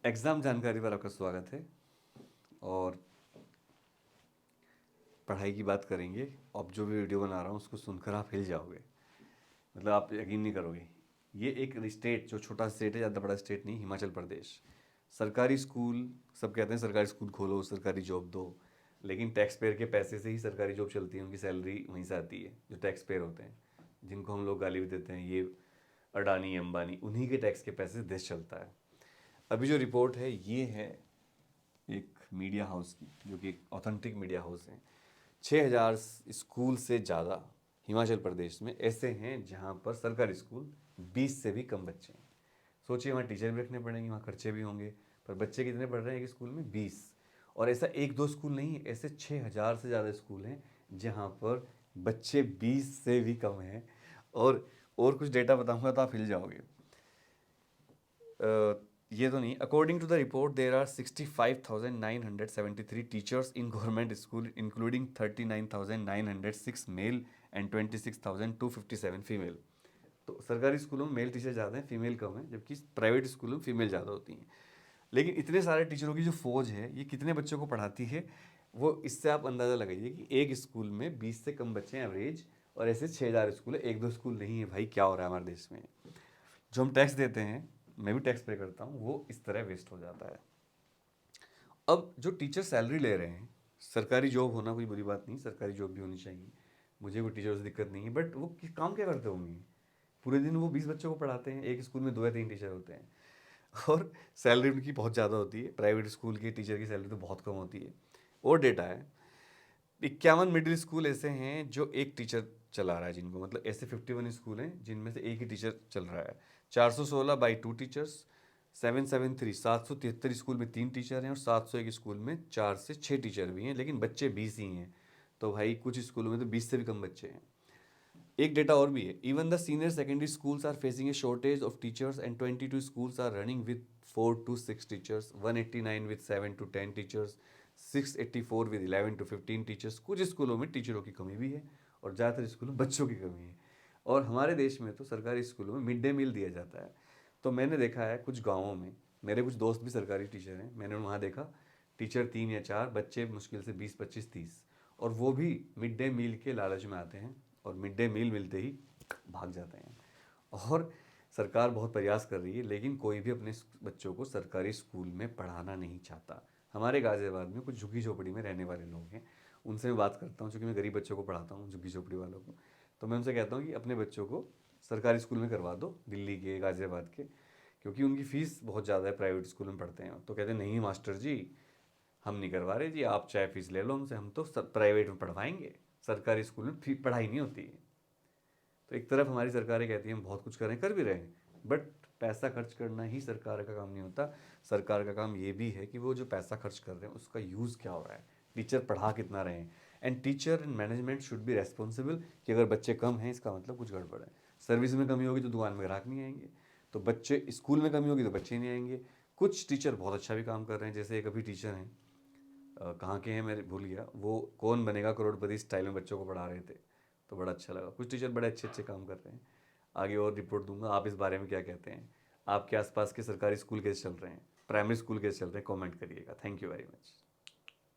Exam जानकारी पर आपका स्वागत है। और पढ़ाई की बात करेंगे। अब जो भी वीडियो बना रहा हूँ उसको सुनकर आप हिल जाओगे, मतलब आप यकीन नहीं करोगे। ये एक स्टेट, जो छोटा स्टेट है, ज़्यादा बड़ा स्टेट नहीं, हिमाचल प्रदेश। सरकारी स्कूल, सब कहते हैं सरकारी स्कूल खोलो, सरकारी जॉब दो, लेकिन टैक्स पेयर के पैसे से ही सरकारी जॉब चलती है, उनकी सैलरी वहीं से आती है। जो टैक्स पेयर होते हैं, जिनको हम लोग गाली भी देते हैं, ये अडानी अंबानी, उन्हीं के टैक्स के पैसे से देश चलता है। अभी जो रिपोर्ट है ये है एक मीडिया हाउस की, जो कि एक ऑथेंटिक मीडिया हाउस है। 6,000 स्कूल से ज़्यादा हिमाचल प्रदेश में ऐसे हैं जहाँ पर सरकारी स्कूल 20 से भी कम बच्चे हैं। सोचिए, वहाँ टीचर भी रखने पड़ेंगे, वहाँ खर्चे भी होंगे, पर बच्चे कितने पढ़ रहे हैं एक स्कूल में? 20। और ऐसा एक दो स्कूल नहीं है, ऐसे 6,000 से ज़्यादा स्कूल हैं जहाँ पर बच्चे 20 से भी कम हैं। और कुछ डेटा बताऊंगा तो आप हिल जाओगे। ये तो नहीं, according to the report there are 65,973 teachers in government school including 39,906 male and 26,257 female. तो सरकारी स्कूलों में मेल टीचर ज़्यादा हैं, फीमेल कम है, जबकि प्राइवेट स्कूलों में फीमेल ज़्यादा होती हैं। लेकिन इतने सारे टीचरों की जो फौज है, ये कितने बच्चों को पढ़ाती है? वो इससे आप अंदाज़ा लगाइए कि एक स्कूल में 20 से कम बच्चे हैं एवरेज, और ऐसे 6,000 स्कूल है, एक दो स्कूल नहीं है। भाई क्या हो रहा है हमारे देश में? जो हम टैक्स देते हैं, मैं भी टैक्स पे करता हूँ, वो इस तरह वेस्ट हो जाता है। अब जो टीचर सैलरी ले रहे हैं, सरकारी जॉब होना कोई बुरी बात नहीं, सरकारी जॉब भी होनी चाहिए, मुझे कोई टीचर से दिक्कत नहीं है, बट वो काम क्या करते होंगे? पूरे दिन वो 20 बच्चों को पढ़ाते हैं, एक स्कूल में 2 या 3 टीचर होते हैं, और सैलरी उनकी बहुत ज़्यादा होती है। प्राइवेट स्कूल के टीचर की सैलरी तो बहुत कम होती है। और डेटा है, 51 मिडिल स्कूल ऐसे हैं जो एक टीचर चला रहा है, जिनको, मतलब ऐसे 51 स्कूल हैं जिनमें से एक ही टीचर चल रहा है। 416 बाई 2 टीचर्स, 773 स्कूल में 3 टीचर हैं, और 701 स्कूल में 4 से 6 टीचर भी हैं, लेकिन बच्चे 20 ही हैं। तो भाई कुछ स्कूलों में तो 20 से भी कम बच्चे हैं। एक डेटा और भी है, even the senior secondary schools are facing a shortage of teachers and 22 schools are running with 4 to 6 teachers, 189 with 7 to 10 teachers, 684 with 11 to 15 teachers. कुछ स्कूलों में टीचरों की कमी भी है, और ज़्यादातर स्कूलों में बच्चों की कमी है। और हमारे देश में तो सरकारी स्कूलों में मिड डे मील दिया जाता है। तो मैंने देखा है कुछ गाँवों में, मेरे कुछ दोस्त भी सरकारी टीचर हैं, मैंने वहाँ देखा टीचर 3 या 4, बच्चे मुश्किल से 20, 25, 30, और वो भी मिड डे मील के लालच में आते हैं, और मिड डे मील मिलते ही भाग जाते हैं। और सरकार बहुत प्रयास कर रही है, लेकिन कोई भी अपने बच्चों को सरकारी स्कूल में पढ़ाना नहीं चाहता। हमारे गाज़ियाबाद में कुछ झुग्गी झोपड़ी में रहने वाले लोग हैं, उनसे मैं बात करता हूँ, चूँकि मैं गरीब बच्चों को पढ़ाता हूँ, झुग्गी झोपड़ी वालों को। तो मैं उनसे कहता हूँ कि अपने बच्चों को सरकारी स्कूल में करवा दो, दिल्ली के, गाज़ियाबाद के, क्योंकि उनकी फ़ीस बहुत ज़्यादा है, प्राइवेट स्कूल में पढ़ते हैं। तो कहते हैं नहीं मास्टर जी, हम नहीं करवा रहे जी, आप चाहे फीस ले लो हमसे, हम तो प्राइवेट में पढ़वाएंगे, सरकारी स्कूल में फी पढ़ाई नहीं होती है। तो एक तरफ हमारी सरकारें कहती हैं हम बहुत कुछ करें, कर भी रहे हैं, बट पैसा खर्च करना ही सरकार का काम नहीं होता। सरकार का काम ये भी है कि वो जो पैसा खर्च कर रहे हैं उसका यूज़ क्या हो रहा है, टीचर पढ़ा कितना रहे हैं। And teacher and management should be responsible, कि अगर बच्चे कम हैं इसका मतलब कुछ गड़बड़ है। सर्विस में कमी होगी तो दुकान में ग्राहक नहीं आएंगे, तो बच्चे, स्कूल में कमी होगी तो बच्चे नहीं आएंगे। कुछ टीचर बहुत अच्छा भी काम कर रहे हैं, जैसे एक अभी टीचर हैं, कहाँ के हैं मैं भूल गया, वो कौन बनेगा करोड़पति स्टाइल में बच्चों को पढ़ा रहे थे, तो बड़ा अच्छा लगा। कुछ टीचर बड़े अच्छे अच्छे काम कर रहे हैं। आगे और रिपोर्ट दूंगा, आप इस बारे में क्या कहते हैं? आपके आसपास के सरकारी स्कूल कैसे चल रहे हैं, प्राइमरी स्कूल कैसे चल रहे हैं, कमेंट करिएगा। Thank you very much.